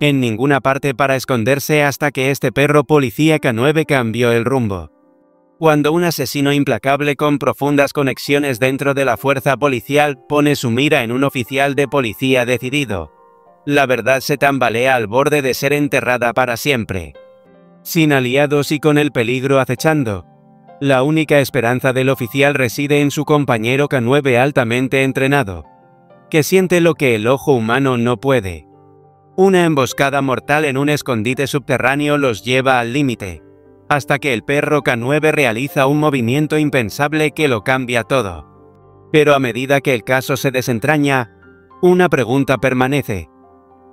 en ninguna parte para esconderse hasta que este perro policía K9 cambió el rumbo. Cuando un asesino implacable con profundas conexiones dentro de la fuerza policial pone su mira en un oficial de policía decidido, la verdad se tambalea al borde de ser enterrada para siempre. Sin aliados y con el peligro acechando, la única esperanza del oficial reside en su compañero K9 altamente entrenado, que siente lo que el ojo humano no puede. Una emboscada mortal en un escondite subterráneo los lleva al límite, hasta que el perro K9 realiza un movimiento impensable que lo cambia todo. Pero a medida que el caso se desentraña, una pregunta permanece.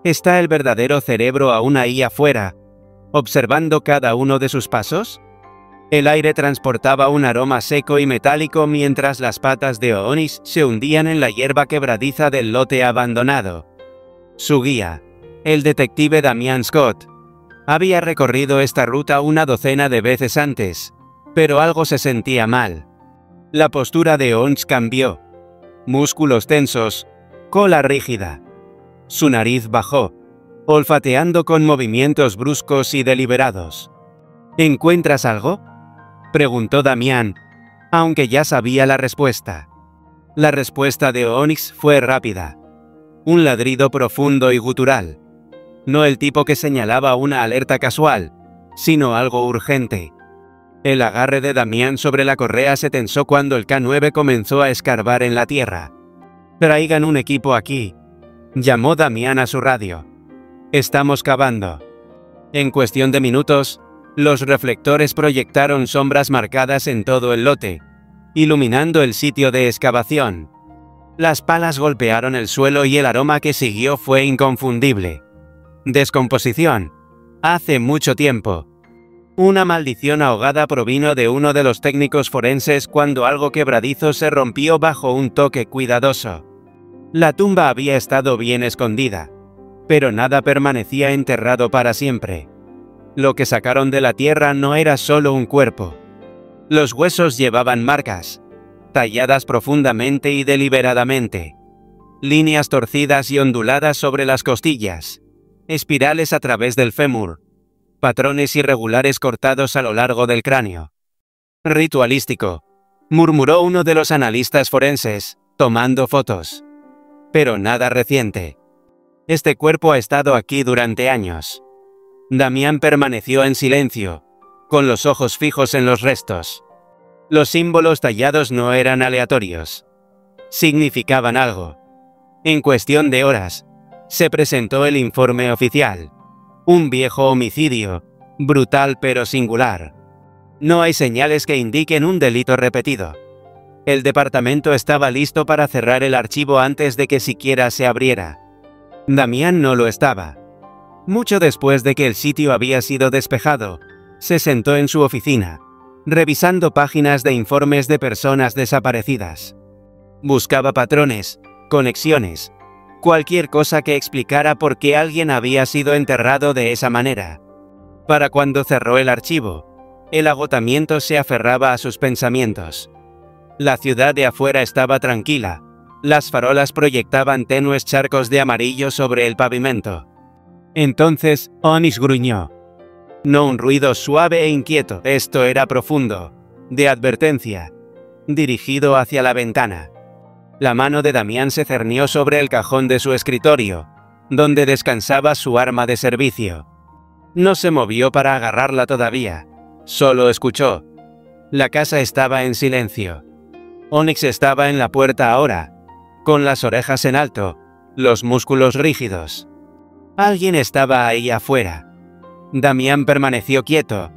¿Está el verdadero cerebro aún ahí afuera, observando cada uno de sus pasos? El aire transportaba un aroma seco y metálico mientras las patas de Onyx se hundían en la hierba quebradiza del lote abandonado. Su guía, el detective Damian Scott, había recorrido esta ruta una docena de veces antes, pero algo se sentía mal. La postura de Onyx cambió. Músculos tensos, cola rígida. Su nariz bajó, olfateando con movimientos bruscos y deliberados. ¿Encuentras algo?, preguntó Damián, aunque ya sabía la respuesta. La respuesta de Onyx fue rápida. Un ladrido profundo y gutural. No el tipo que señalaba una alerta casual, sino algo urgente. El agarre de Damián sobre la correa se tensó cuando el K9 comenzó a escarbar en la tierra. «Traigan un equipo aquí», llamó Damián a su radio. «Estamos cavando». En cuestión de minutos, los reflectores proyectaron sombras marcadas en todo el lote, iluminando el sitio de excavación. Las palas golpearon el suelo y el aroma que siguió fue inconfundible. Descomposición. Hace mucho tiempo. Una maldición ahogada provino de uno de los técnicos forenses cuando algo quebradizo se rompió bajo un toque cuidadoso. La tumba había estado bien escondida, pero nada permanecía enterrado para siempre. Lo que sacaron de la tierra no era solo un cuerpo. Los huesos llevaban marcas, talladas profundamente y deliberadamente. Líneas torcidas y onduladas sobre las costillas. Espirales a través del fémur. Patrones irregulares cortados a lo largo del cráneo. «Ritualístico», murmuró uno de los analistas forenses, tomando fotos. «Pero nada reciente. Este cuerpo ha estado aquí durante años». Damián permaneció en silencio, con los ojos fijos en los restos. Los símbolos tallados no eran aleatorios. Significaban algo. En cuestión de horas, se presentó el informe oficial. Un viejo homicidio, brutal pero singular. No hay señales que indiquen un delito repetido. El departamento estaba listo para cerrar el archivo antes de que siquiera se abriera. Damián no lo estaba. Mucho después de que el sitio había sido despejado, se sentó en su oficina, revisando páginas de informes de personas desaparecidas. Buscaba patrones, conexiones, cualquier cosa que explicara por qué alguien había sido enterrado de esa manera. Para cuando cerró el archivo, el agotamiento se aferraba a sus pensamientos. La ciudad de afuera estaba tranquila, las farolas proyectaban tenues charcos de amarillo sobre el pavimento. Entonces, Onyx gruñó. No un ruido suave e inquieto, esto era profundo, de advertencia, dirigido hacia la ventana. La mano de Damián se cernió sobre el cajón de su escritorio, donde descansaba su arma de servicio. No se movió para agarrarla todavía, solo escuchó. La casa estaba en silencio. Onyx estaba en la puerta ahora, con las orejas en alto, los músculos rígidos. Alguien estaba ahí afuera. Damián permaneció quieto,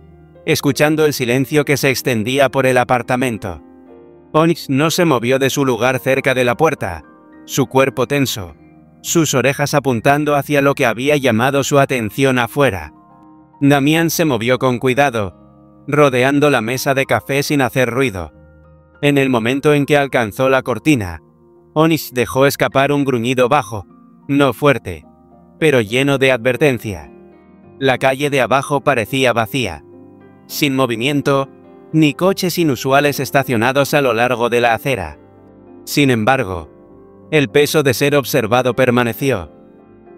escuchando el silencio que se extendía por el apartamento. Onyx no se movió de su lugar cerca de la puerta, su cuerpo tenso, sus orejas apuntando hacia lo que había llamado su atención afuera. Damián se movió con cuidado, rodeando la mesa de café sin hacer ruido. En el momento en que alcanzó la cortina, Onyx dejó escapar un gruñido bajo, no fuerte, pero lleno de advertencia. La calle de abajo parecía vacía, sin movimiento, ni coches inusuales estacionados a lo largo de la acera. Sin embargo, el peso de ser observado permaneció.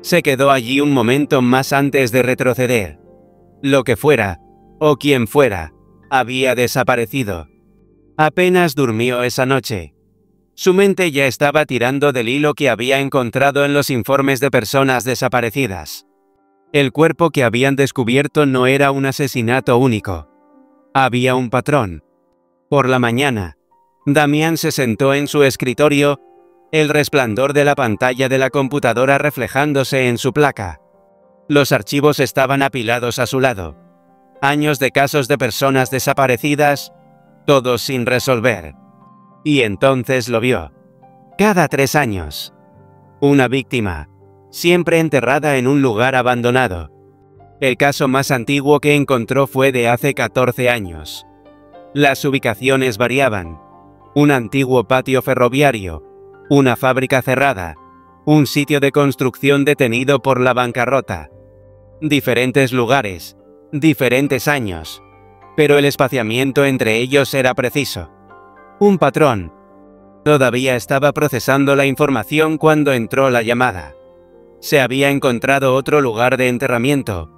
Se quedó allí un momento más antes de retroceder. Lo que fuera, o quien fuera, había desaparecido. Apenas durmió esa noche. Su mente ya estaba tirando del hilo que había encontrado en los informes de personas desaparecidas. El cuerpo que habían descubierto no era un asesinato único. Había un patrón. Por la mañana, Damián se sentó en su escritorio, el resplandor de la pantalla de la computadora reflejándose en su placa. Los archivos estaban apilados a su lado. Años de casos de personas desaparecidas, todos sin resolver. Y entonces lo vio. Cada 3 años. Una víctima, siempre enterrada en un lugar abandonado. El caso más antiguo que encontró fue de hace 14 años. Las ubicaciones variaban. Un antiguo patio ferroviario, una fábrica cerrada, un sitio de construcción detenido por la bancarrota. Diferentes lugares, diferentes años, pero el espaciamiento entre ellos era preciso. Un patrón. Todavía estaba procesando la información cuando entró la llamada. Se había encontrado otro lugar de enterramiento,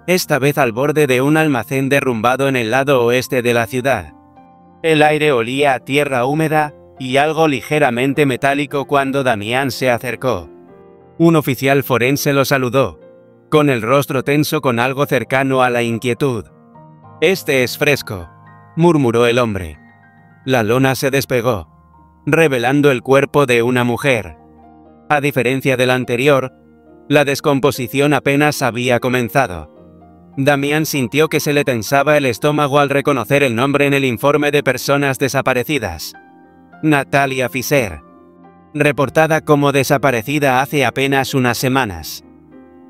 esta vez al borde de un almacén derrumbado en el lado oeste de la ciudad. El aire olía a tierra húmeda y algo ligeramente metálico cuando Damián se acercó. Un oficial forense lo saludó, con el rostro tenso con algo cercano a la inquietud. «Este es fresco», murmuró el hombre. La lona se despegó, revelando el cuerpo de una mujer. A diferencia del anterior, la descomposición apenas había comenzado. Damián sintió que se le tensaba el estómago al reconocer el nombre en el informe de personas desaparecidas. Natalia Fischer. Reportada como desaparecida hace apenas unas semanas.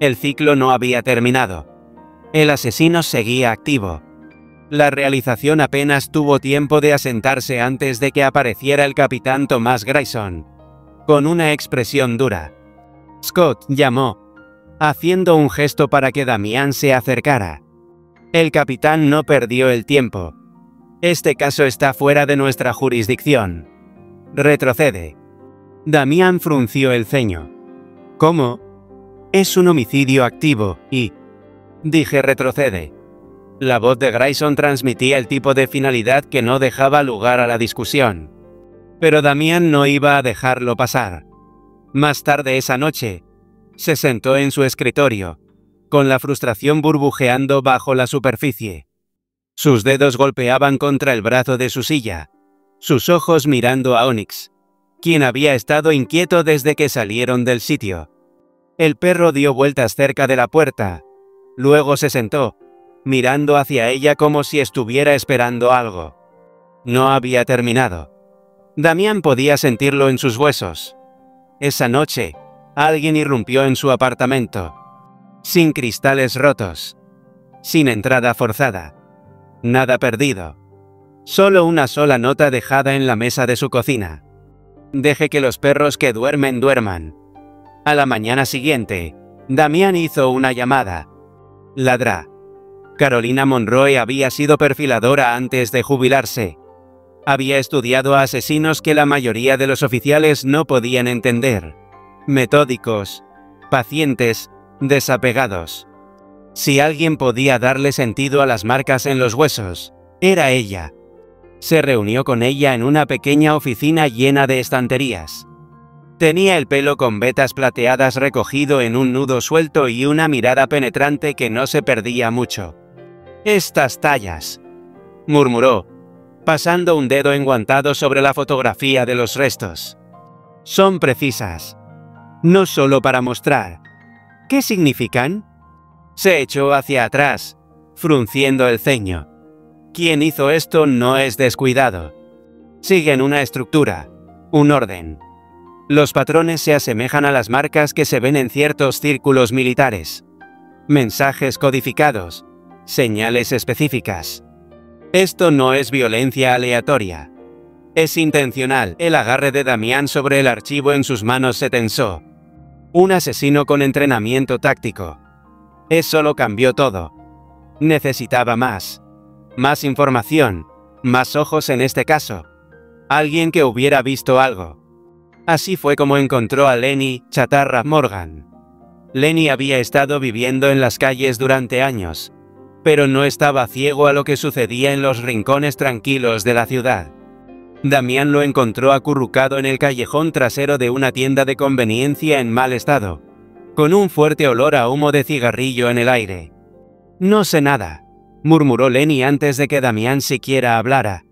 El ciclo no había terminado. El asesino seguía activo. La realización apenas tuvo tiempo de asentarse antes de que apareciera el capitán Thomas Grayson, con una expresión dura. Scott llamó, haciendo un gesto para que Damián se acercara. El capitán no perdió el tiempo. Este caso está fuera de nuestra jurisdicción. Retrocede. Damián frunció el ceño. ¿Cómo? Es un homicidio activo y... Dije retrocede. La voz de Grayson transmitía el tipo de finalidad que no dejaba lugar a la discusión. Pero Damián no iba a dejarlo pasar. Más tarde esa noche, se sentó en su escritorio, con la frustración burbujeando bajo la superficie. Sus dedos golpeaban contra el brazo de su silla, sus ojos mirando a Onyx, quien había estado inquieto desde que salieron del sitio. El perro dio vueltas cerca de la puerta, luego se sentó, mirando hacia ella como si estuviera esperando algo. No había terminado. Damián podía sentirlo en sus huesos. Esa noche, alguien irrumpió en su apartamento. Sin cristales rotos. Sin entrada forzada. Nada perdido. Solo una sola nota dejada en la mesa de su cocina. Deje que los perros que duermen duerman. A la mañana siguiente, Damián hizo una llamada. Ladra. Carolina Monroe había sido perfiladora antes de jubilarse. Había estudiado a asesinos que la mayoría de los oficiales no podían entender. Metódicos, pacientes, desapegados. Si alguien podía darle sentido a las marcas en los huesos, era ella. Se reunió con ella en una pequeña oficina llena de estanterías. Tenía el pelo con vetas plateadas recogido en un nudo suelto y una mirada penetrante que no se perdía mucho. «Estas tallas», murmuró, pasando un dedo enguantado sobre la fotografía de los restos. «Son precisas. No solo para mostrar. ¿Qué significan?» Se echó hacia atrás, frunciendo el ceño. Quien hizo esto no es descuidado. Siguen una estructura, un orden. Los patrones se asemejan a las marcas que se ven en ciertos círculos militares. Mensajes codificados, señales específicas. Esto no es violencia aleatoria. Es intencional. El agarre de Damián sobre el archivo en sus manos se tensó. Un asesino con entrenamiento táctico. Eso lo cambió todo. Necesitaba más. Más información. Más ojos en este caso. Alguien que hubiera visto algo. Así fue como encontró a Lenny Chatarra Morgan. Lenny había estado viviendo en las calles durante años, pero no estaba ciego a lo que sucedía en los rincones tranquilos de la ciudad. Damián lo encontró acurrucado en el callejón trasero de una tienda de conveniencia en mal estado, con un fuerte olor a humo de cigarrillo en el aire. «No sé nada», murmuró Lenny antes de que Damián siquiera hablara.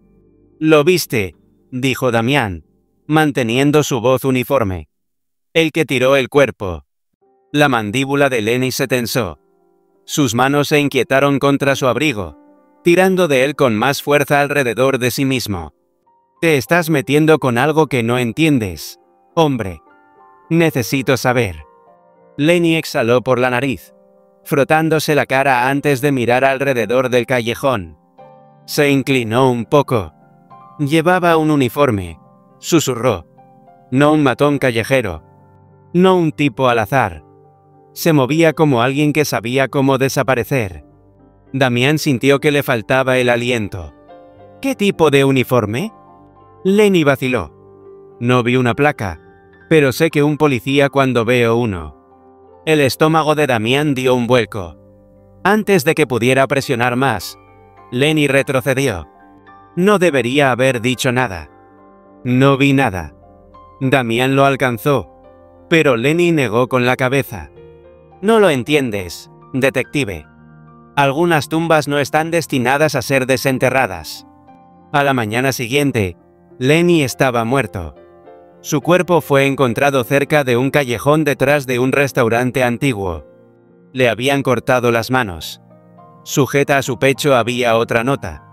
«¿Lo viste?», dijo Damián, manteniendo su voz uniforme. «El que tiró el cuerpo». La mandíbula de Lenny se tensó. Sus manos se inquietaron contra su abrigo, tirando de él con más fuerza alrededor de sí mismo. «Te estás metiendo con algo que no entiendes, hombre. Necesito saber». Lenny exhaló por la nariz, frotándose la cara antes de mirar alrededor del callejón. Se inclinó un poco. «Llevaba un uniforme», susurró. «No un matón callejero. No un tipo al azar. Se movía como alguien que sabía cómo desaparecer». Damián sintió que le faltaba el aliento. «¿Qué tipo de uniforme?». Lenny vaciló. «No vi una placa, pero sé que un policía cuando veo uno». El estómago de Damián dio un vuelco. Antes de que pudiera presionar más, Lenny retrocedió. «No debería haber dicho nada». «No vi nada». Damián lo alcanzó, pero Lenny negó con la cabeza. «No lo entiendes, detective. Algunas tumbas no están destinadas a ser desenterradas». A la mañana siguiente, Lenny estaba muerto. Su cuerpo fue encontrado cerca de un callejón detrás de un restaurante antiguo. Le habían cortado las manos. Sujeta a su pecho había otra nota.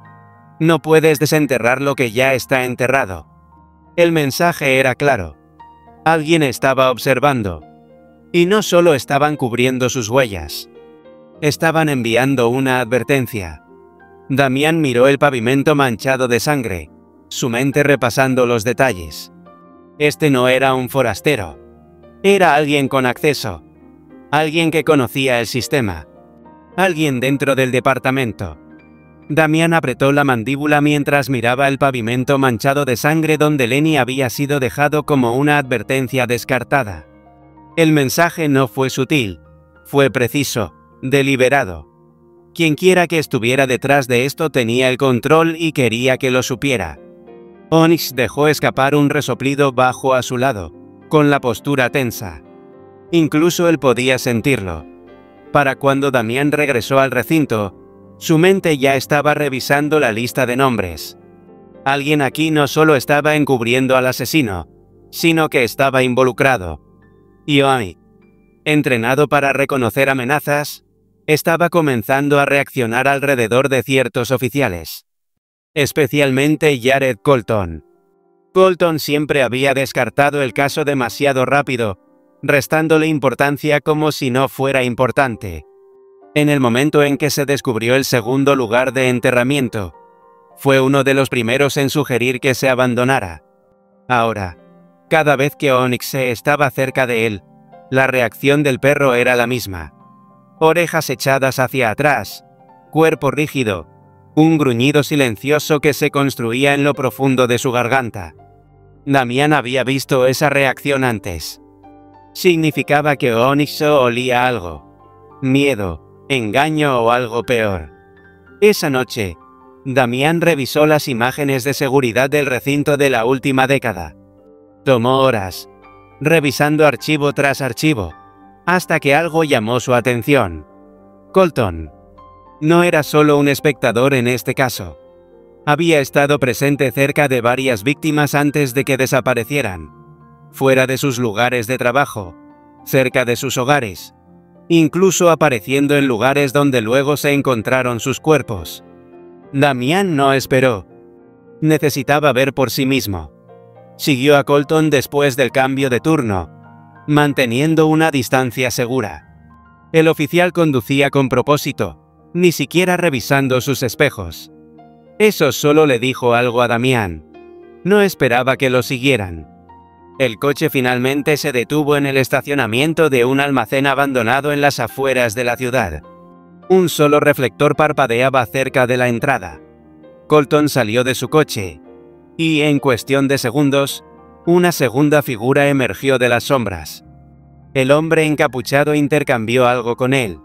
«No puedes desenterrar lo que ya está enterrado». El mensaje era claro. Alguien estaba observando. Y no solo estaban cubriendo sus huellas. Estaban enviando una advertencia. Damián miró el pavimento manchado de sangre, su mente repasando los detalles. Este no era un forastero. Era alguien con acceso. Alguien que conocía el sistema. Alguien dentro del departamento. Damián apretó la mandíbula mientras miraba el pavimento manchado de sangre donde Lenny había sido dejado como una advertencia descartada. El mensaje no fue sutil. Fue preciso, deliberado. Quienquiera que estuviera detrás de esto tenía el control y quería que lo supiera. Onyx dejó escapar un resoplido bajo a su lado, con la postura tensa. Incluso él podía sentirlo. Para cuando Damián regresó al recinto, su mente ya estaba revisando la lista de nombres. Alguien aquí no solo estaba encubriendo al asesino, sino que estaba involucrado. Y Onyx, entrenado para reconocer amenazas, estaba comenzando a reaccionar alrededor de ciertos oficiales. Especialmente Jared Colton. Colton siempre había descartado el caso demasiado rápido, restándole importancia como si no fuera importante. En el momento en que se descubrió el segundo lugar de enterramiento, fue uno de los primeros en sugerir que se abandonara. Ahora, cada vez que Onyx estaba cerca de él, la reacción del perro era la misma. Orejas echadas hacia atrás, cuerpo rígido, un gruñido silencioso que se construía en lo profundo de su garganta. Damián había visto esa reacción antes. Significaba que Onyx olía algo. Miedo, engaño o algo peor. Esa noche, Damián revisó las imágenes de seguridad del recinto de la última década. Tomó horas, revisando archivo tras archivo, hasta que algo llamó su atención. Colton. No era solo un espectador en este caso. Había estado presente cerca de varias víctimas antes de que desaparecieran. Fuera de sus lugares de trabajo, cerca de sus hogares, incluso apareciendo en lugares donde luego se encontraron sus cuerpos. Damián no esperó. Necesitaba ver por sí mismo. Siguió a Colton después del cambio de turno, manteniendo una distancia segura. El oficial conducía con propósito, ni siquiera revisando sus espejos. Eso solo le dijo algo a Damián. No esperaba que lo siguieran. El coche finalmente se detuvo en el estacionamiento de un almacén abandonado en las afueras de la ciudad. Un solo reflector parpadeaba cerca de la entrada. Colton salió de su coche, y en cuestión de segundos, una segunda figura emergió de las sombras. El hombre encapuchado intercambió algo con él.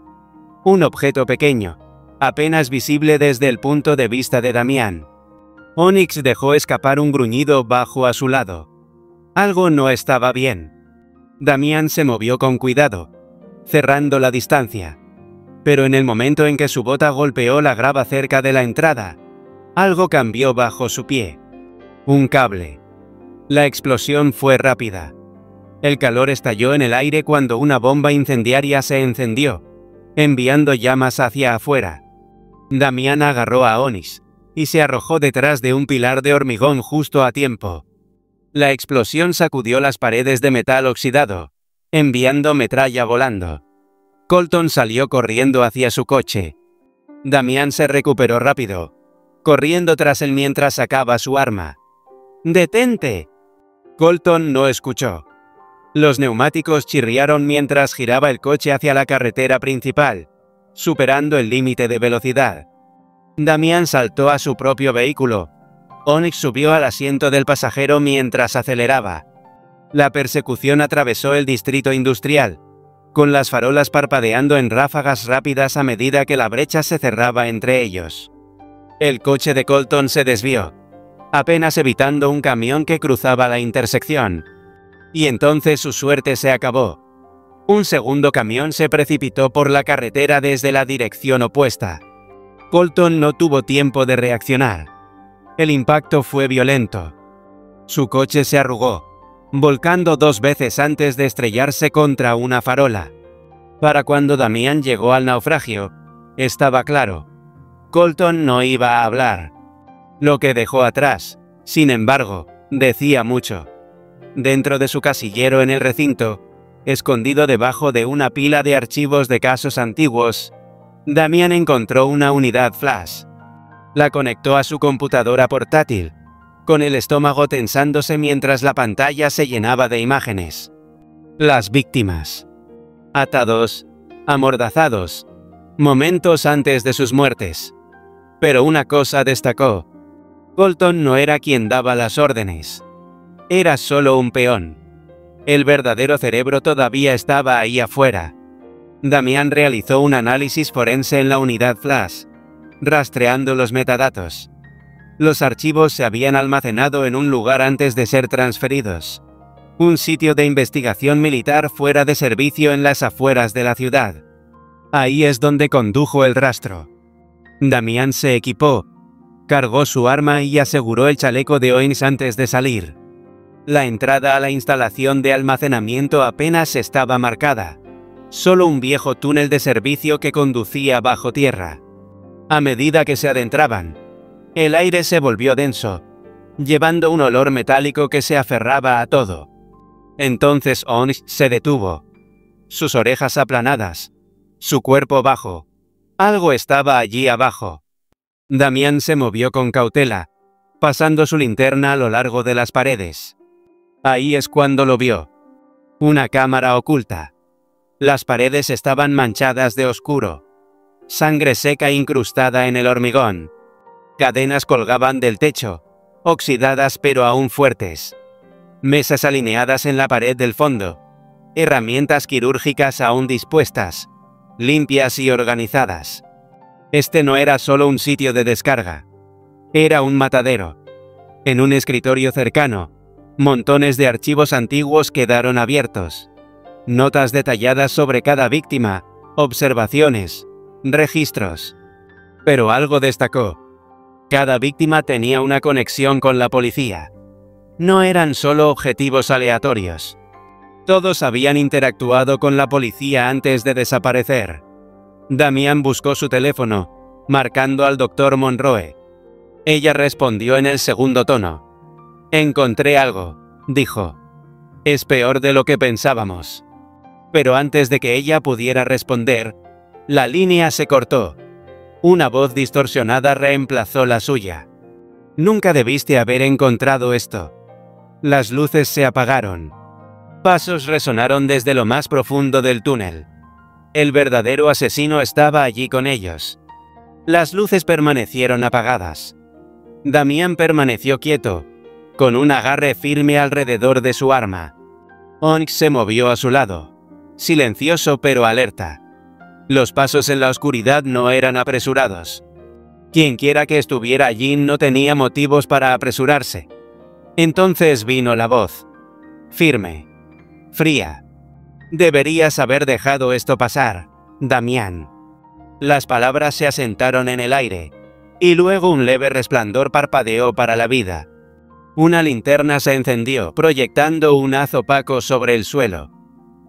Un objeto pequeño, apenas visible desde el punto de vista de Damián. Onyx dejó escapar un gruñido bajo a su lado. Algo no estaba bien. Damián se movió con cuidado, cerrando la distancia. Pero en el momento en que su bota golpeó la grava cerca de la entrada, algo cambió bajo su pie. Un cable. La explosión fue rápida. El calor estalló en el aire cuando una bomba incendiaria se encendió, enviando llamas hacia afuera. Damián agarró a Onyx y se arrojó detrás de un pilar de hormigón justo a tiempo. La explosión sacudió las paredes de metal oxidado, enviando metralla volando. Colton salió corriendo hacia su coche. Damián se recuperó rápido, corriendo tras él mientras sacaba su arma. ¡Detente! Colton no escuchó. Los neumáticos chirriaron mientras giraba el coche hacia la carretera principal, superando el límite de velocidad. Damián saltó a su propio vehículo. Onyx subió al asiento del pasajero mientras aceleraba. La persecución atravesó el distrito industrial, con las farolas parpadeando en ráfagas rápidas a medida que la brecha se cerraba entre ellos. El coche de Colton se desvió, apenas evitando un camión que cruzaba la intersección. Y entonces su suerte se acabó. Un segundo camión se precipitó por la carretera desde la dirección opuesta. Colton no tuvo tiempo de reaccionar. El impacto fue violento. Su coche se arrugó, volcando 2 veces antes de estrellarse contra una farola. Para cuando Damián llegó al naufragio, estaba claro. Colton no iba a hablar. Lo que dejó atrás, sin embargo, decía mucho. Dentro de su casillero en el recinto, escondido debajo de una pila de archivos de casos antiguos, Damián encontró una unidad flash. La conectó a su computadora portátil, con el estómago tensándose mientras la pantalla se llenaba de imágenes. Las víctimas. Atados, amordazados, momentos antes de sus muertes. Pero una cosa destacó. Colton no era quien daba las órdenes. Era solo un peón. El verdadero cerebro todavía estaba ahí afuera. Damián realizó un análisis forense en la unidad flash, rastreando los metadatos. Los archivos se habían almacenado en un lugar antes de ser transferidos. Un sitio de investigación militar fuera de servicio en las afueras de la ciudad. Ahí es donde condujo el rastro. Damián se equipó, cargó su arma y aseguró el chaleco de Onyx antes de salir. La entrada a la instalación de almacenamiento apenas estaba marcada. Solo un viejo túnel de servicio que conducía bajo tierra. A medida que se adentraban, el aire se volvió denso, llevando un olor metálico que se aferraba a todo. Entonces Onyx se detuvo. Sus orejas aplanadas, su cuerpo bajo. Algo estaba allí abajo. Damián se movió con cautela, pasando su linterna a lo largo de las paredes. Ahí es cuando lo vio. Una cámara oculta. Las paredes estaban manchadas de oscuro. Sangre seca incrustada en el hormigón. Cadenas colgaban del techo, oxidadas pero aún fuertes. Mesas alineadas en la pared del fondo. Herramientas quirúrgicas aún dispuestas, limpias y organizadas. Este no era solo un sitio de descarga. Era un matadero. En un escritorio cercano, montones de archivos antiguos quedaron abiertos. Notas detalladas sobre cada víctima, observaciones, registros. Pero algo destacó. Cada víctima tenía una conexión con la policía. No eran solo objetivos aleatorios. Todos habían interactuado con la policía antes de desaparecer. Damián buscó su teléfono, marcando al Dr. Monroe. Ella respondió en el segundo tono. «Encontré algo», dijo. «Es peor de lo que pensábamos». Pero antes de que ella pudiera responder, la línea se cortó. Una voz distorsionada reemplazó la suya. «Nunca debiste haber encontrado esto». Las luces se apagaron. Pasos resonaron desde lo más profundo del túnel. El verdadero asesino estaba allí con ellos. Las luces permanecieron apagadas. Damián permaneció quieto, con un agarre firme alrededor de su arma. Onyx se movió a su lado. silencioso pero alerta. Los pasos en la oscuridad no eran apresurados. Quienquiera que estuviera allí no tenía motivos para apresurarse. Entonces vino la voz. Firme. Fría. Deberías haber dejado esto pasar, Damián. Las palabras se asentaron en el aire, y luego un leve resplandor parpadeó para la vida. Una linterna se encendió, proyectando un haz opaco sobre el suelo.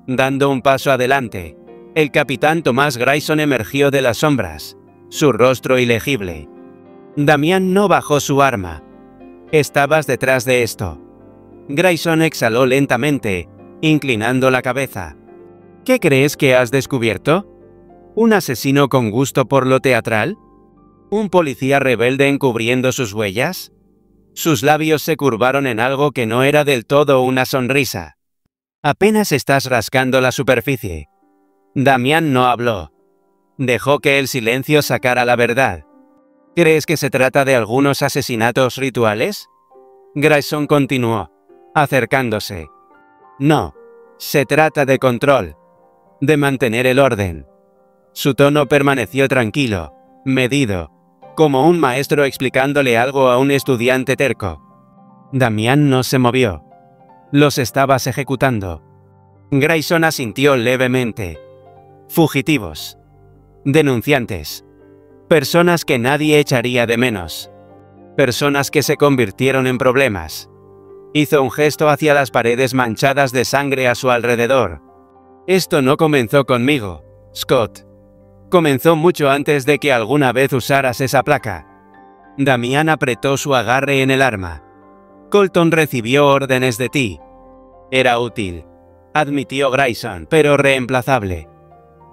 Dando un paso adelante, el capitán Thomas Grayson emergió de las sombras, su rostro ilegible. Damián no bajó su arma. Estabas detrás de esto. Grayson exhaló lentamente, inclinando la cabeza. ¿Qué crees que has descubierto? ¿Un asesino con gusto por lo teatral? ¿Un policía rebelde encubriendo sus huellas? Sus labios se curvaron en algo que no era del todo una sonrisa. Apenas estás rascando la superficie. Damián no habló. Dejó que el silencio sacara la verdad. ¿Crees que se trata de algunos asesinatos rituales? Grayson continuó, acercándose. No, se trata de control. De mantener el orden. Su tono permaneció tranquilo, medido, como un maestro explicándole algo a un estudiante terco. Damián no se movió. Los estabas ejecutando. Grayson asintió levemente. Fugitivos. Denunciantes. Personas que nadie echaría de menos. Personas que se convirtieron en problemas. Hizo un gesto hacia las paredes manchadas de sangre a su alrededor. Esto no comenzó conmigo, Scott. Comenzó mucho antes de que alguna vez usaras esa placa. Damián apretó su agarre en el arma. Colton recibió órdenes de ti. Era útil, admitió Grayson, pero reemplazable.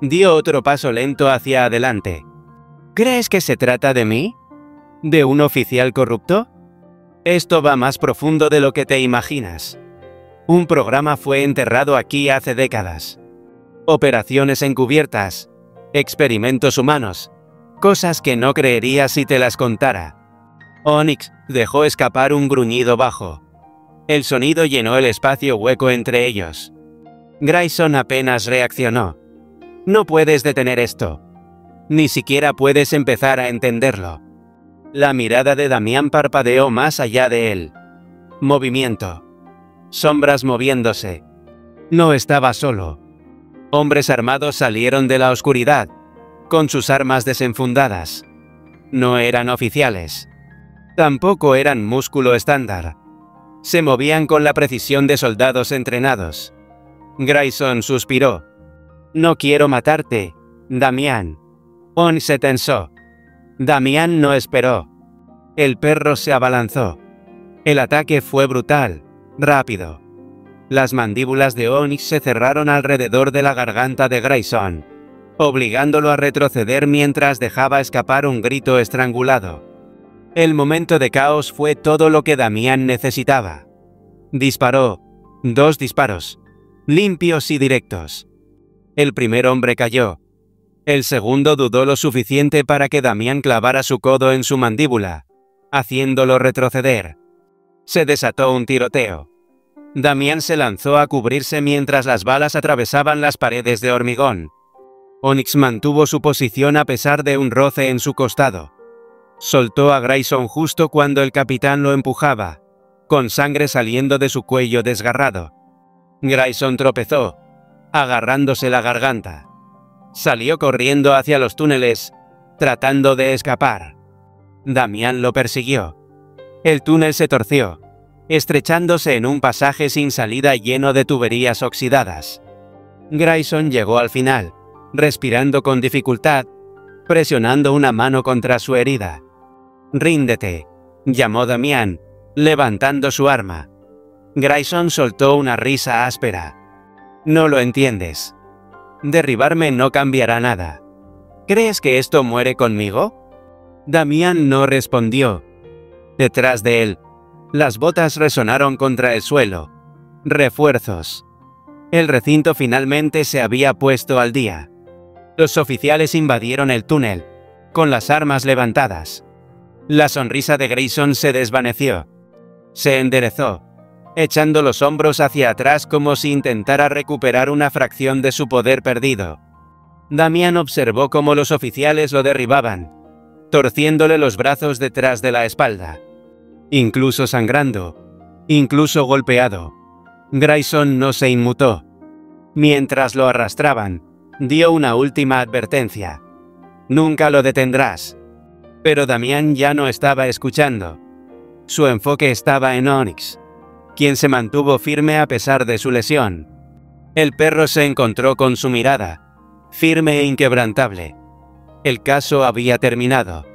Dio otro paso lento hacia adelante. ¿Crees que se trata de mí? ¿De un oficial corrupto? Esto va más profundo de lo que te imaginas. Un programa fue enterrado aquí hace décadas. Operaciones encubiertas, experimentos humanos, cosas que no creerías si te las contara. Onyx dejó escapar un gruñido bajo. El sonido llenó el espacio hueco entre ellos. Grayson apenas reaccionó. No puedes detener esto. Ni siquiera puedes empezar a entenderlo. La mirada de Damián parpadeó más allá de él. Movimiento. Sombras moviéndose. No estaba solo. Hombres armados salieron de la oscuridad, con sus armas desenfundadas. No eran oficiales. Tampoco eran músculo estándar. Se movían con la precisión de soldados entrenados. Grayson suspiró. No quiero matarte, Damián. On se tensó. Damián no esperó. El perro se abalanzó. El ataque fue brutal, rápido. Las mandíbulas de Onyx se cerraron alrededor de la garganta de Grayson, obligándolo a retroceder mientras dejaba escapar un grito estrangulado. El momento de caos fue todo lo que Damián necesitaba. Disparó. 2 disparos. Limpios y directos. El primer hombre cayó. El segundo dudó lo suficiente para que Damián clavara su codo en su mandíbula, haciéndolo retroceder. Se desató un tiroteo. Damián se lanzó a cubrirse mientras las balas atravesaban las paredes de hormigón. Onyx mantuvo su posición a pesar de un roce en su costado. Soltó a Grayson justo cuando el capitán lo empujaba, con sangre saliendo de su cuello desgarrado. Grayson tropezó, agarrándose la garganta. Salió corriendo hacia los túneles, tratando de escapar. Damián lo persiguió. El túnel se torció, estrechándose en un pasaje sin salida lleno de tuberías oxidadas. Grayson llegó al final, respirando con dificultad, presionando una mano contra su herida. «Ríndete», llamó Damián, levantando su arma. Grayson soltó una risa áspera. «No lo entiendes. Derribarme no cambiará nada. ¿Crees que esto muere conmigo?» Damián no respondió. Detrás de él, las botas resonaron contra el suelo. Refuerzos. El recinto finalmente se había puesto al día. Los oficiales invadieron el túnel, con las armas levantadas. La sonrisa de Grayson se desvaneció. Se enderezó. echando los hombros hacia atrás como si intentara recuperar una fracción de su poder perdido. Damián observó cómo los oficiales lo derribaban, torciéndole los brazos detrás de la espalda. Incluso sangrando. Incluso golpeado. Grayson no se inmutó. Mientras lo arrastraban, dio una última advertencia. «Nunca lo detendrás». Pero Damián ya no estaba escuchando. Su enfoque estaba en Onyx, quien se mantuvo firme a pesar de su lesión. El perro se encontró con su mirada, firme e inquebrantable. El caso había terminado.